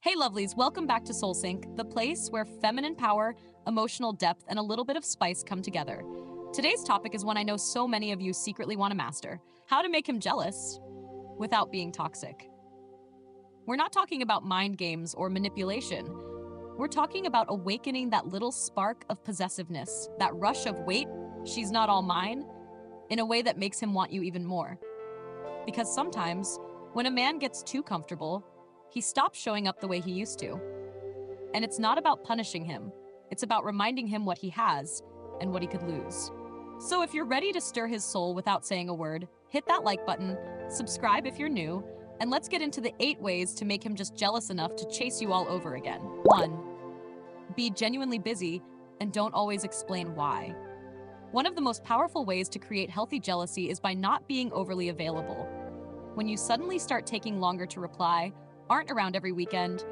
Hey lovelies, welcome back to SoulSync, the place where feminine power, emotional depth, and a little bit of spice come together. Today's topic is one I know so many of you secretly want to master: how to make him jealous without being toxic. We're not talking about mind games or manipulation. We're talking about awakening that little spark of possessiveness, that rush of wait, she's not all mine, in a way that makes him want you even more. Because sometimes, when a man gets too comfortable, he stops showing up the way he used to. And it's not about punishing him. It's about reminding him what he has and what he could lose. So if you're ready to stir his soul without saying a word, hit that like button, subscribe if you're new, and let's get into the 8 ways to make him just jealous enough to chase you all over again. 1. Be genuinely busy and don't always explain why. One of the most powerful ways to create healthy jealousy is by not being overly available. When you suddenly start taking longer to reply, aren't around every weekend,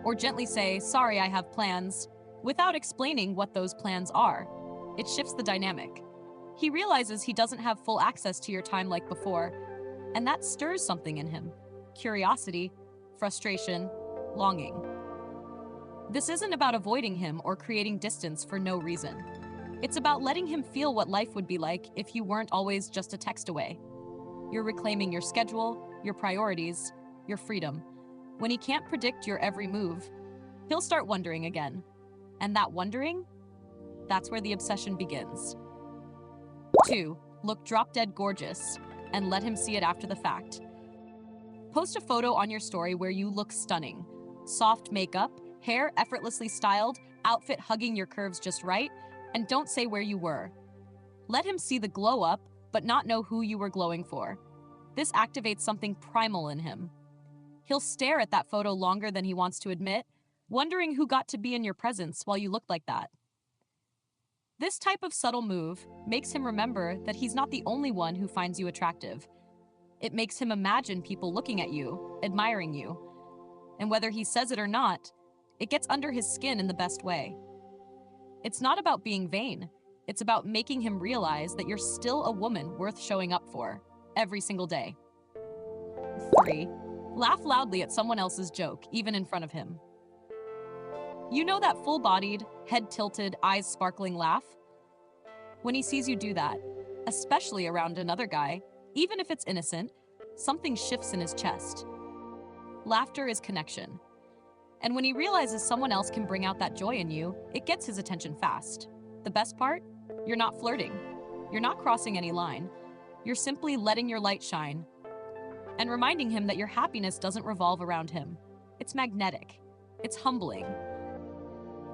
or gently say, sorry, I have plans, without explaining what those plans are, it shifts the dynamic. He realizes he doesn't have full access to your time like before, and that stirs something in him: curiosity, frustration, longing. This isn't about avoiding him or creating distance for no reason. It's about letting him feel what life would be like if you weren't always just a text away. You're reclaiming your schedule, your priorities, your freedom. When he can't predict your every move, he'll start wondering again. And that wondering, that's where the obsession begins. 2. Look drop-dead gorgeous and let him see it after the fact. Post a photo on your story where you look stunning. Soft makeup, hair effortlessly styled, outfit hugging your curves just right, and don't say where you were. Let him see the glow up, but not know who you were glowing for. This activates something primal in him. He'll stare at that photo longer than he wants to admit, wondering who got to be in your presence while you looked like that. This type of subtle move makes him remember that he's not the only one who finds you attractive. It makes him imagine people looking at you, admiring you. And whether he says it or not, it gets under his skin in the best way. It's not about being vain. It's about making him realize that you're still a woman worth showing up for, every single day. 3. Laugh loudly at someone else's joke, even in front of him. You know that full-bodied, head-tilted, eyes-sparkling laugh? When he sees you do that, especially around another guy, even if it's innocent, something shifts in his chest. Laughter is connection. And when he realizes someone else can bring out that joy in you, it gets his attention fast. The best part? You're not flirting. You're not crossing any line. You're simply letting your light shine and reminding him that your happiness doesn't revolve around him. It's magnetic. It's humbling.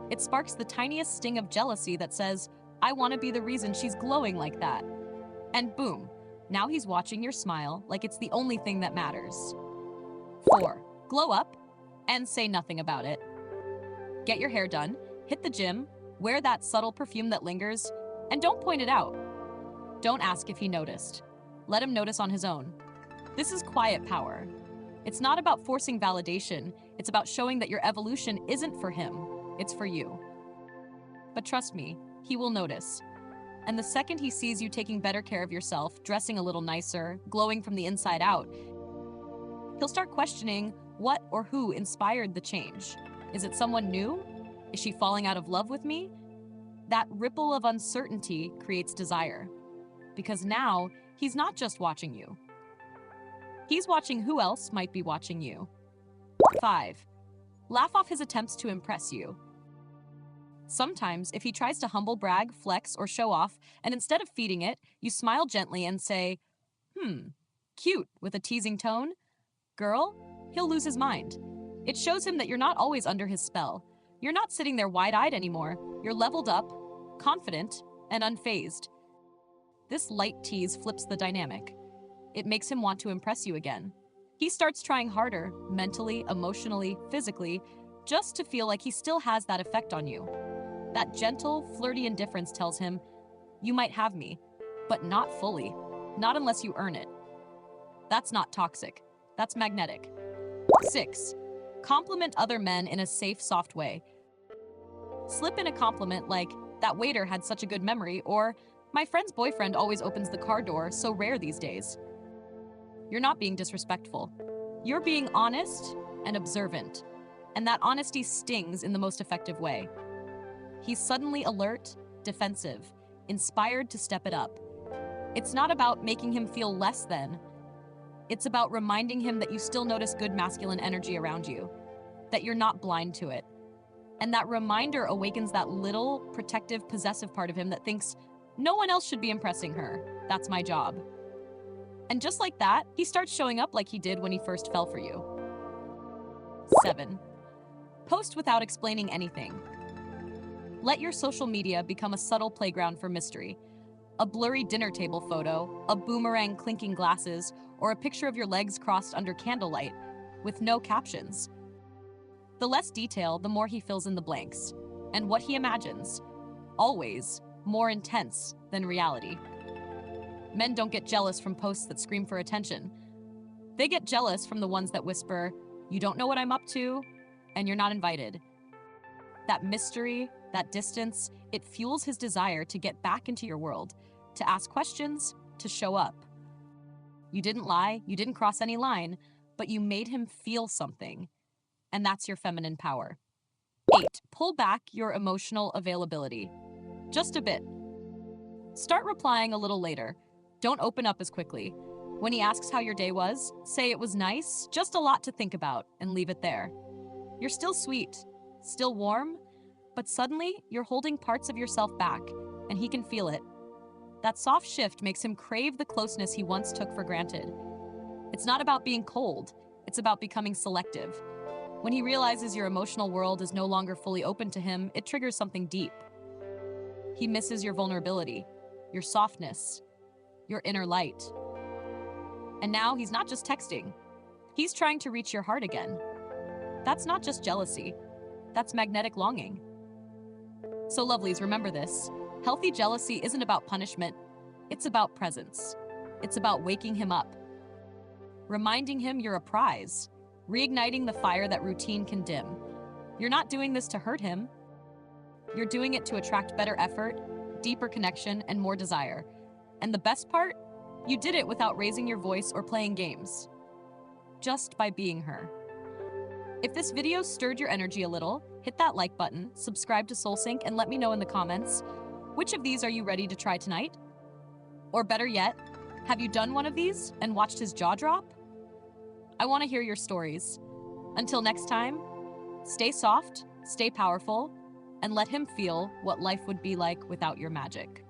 It sparks the tiniest sting of jealousy that says, I want to be the reason she's glowing like that. And boom, now he's watching your smile like it's the only thing that matters. 4. Glow up and say nothing about it. Get your hair done, hit the gym, wear that subtle perfume that lingers, and don't point it out. Don't ask if he noticed. Let him notice on his own. This is quiet power. It's not about forcing validation. It's about showing that your evolution isn't for him. It's for you. But trust me, he will notice. And the second he sees you taking better care of yourself, dressing a little nicer, glowing from the inside out, he'll start questioning what or who inspired the change. Is it someone new? Is she falling out of love with me? That ripple of uncertainty creates desire. Because now, he's not just watching you. He's watching who else might be watching you. 5. Laugh off his attempts to impress you. Sometimes, if he tries to humble brag, flex, or show off, and instead of feeding it, you smile gently and say, cute, with a teasing tone, girl, he'll lose his mind. It shows him that you're not always under his spell. You're not sitting there wide-eyed anymore. You're leveled up, confident, and unfazed. This light tease flips the dynamic. It makes him want to impress you again. He starts trying harder, mentally, emotionally, physically, just to feel like he still has that effect on you. That gentle, flirty indifference tells him, you might have me, but not fully, not unless you earn it. That's not toxic. That's magnetic. 6. Compliment other men in a safe, soft way. Slip in a compliment like, that waiter had such a good memory, or my friend's boyfriend always opens the car door, so rare these days. You're not being disrespectful. You're being honest and observant. And that honesty stings in the most effective way. He's suddenly alert, defensive, inspired to step it up. It's not about making him feel less than. It's about reminding him that you still notice good masculine energy around you, that you're not blind to it. And that reminder awakens that little, protective, possessive part of him that thinks, no one else should be impressing her. That's my job. And just like that, he starts showing up like he did when he first fell for you. 7. Post without explaining anything. Let your social media become a subtle playground for mystery. A blurry dinner table photo, a boomerang clinking glasses, or a picture of your legs crossed under candlelight with no captions. The less detail, the more he fills in the blanks. And what he imagines, always more intense than reality. Men don't get jealous from posts that scream for attention. They get jealous from the ones that whisper, "You don't know what I'm up to, and you're not invited." That mystery, that distance, it fuels his desire to get back into your world, to ask questions, to show up. You didn't lie, you didn't cross any line, but you made him feel something. And that's your feminine power. 8. Pull back your emotional availability. Just a bit. Start replying a little later. Don't open up as quickly. When he asks how your day was, say it was nice, just a lot to think about, and leave it there. You're still sweet, still warm, but suddenly you're holding parts of yourself back, and he can feel it. That soft shift makes him crave the closeness he once took for granted. It's not about being cold, it's about becoming selective. When he realizes your emotional world is no longer fully open to him, it triggers something deep. He misses your vulnerability, your softness, your inner light. And now he's not just texting. He's trying to reach your heart again. That's not just jealousy. That's magnetic longing. So lovelies, remember this. Healthy jealousy isn't about punishment. It's about presence. It's about waking him up. Reminding him you're a prize. Reigniting the fire that routine can dim. You're not doing this to hurt him. You're doing it to attract better effort, deeper connection, and more desire. And the best part? You did it without raising your voice or playing games. Just by being her. If this video stirred your energy a little, hit that like button, subscribe to SoulSync, and let me know in the comments, which of these are you ready to try tonight? Or better yet, have you done one of these and watched his jaw drop? I want to hear your stories. Until next time, stay soft, stay powerful, and let him feel what life would be like without your magic.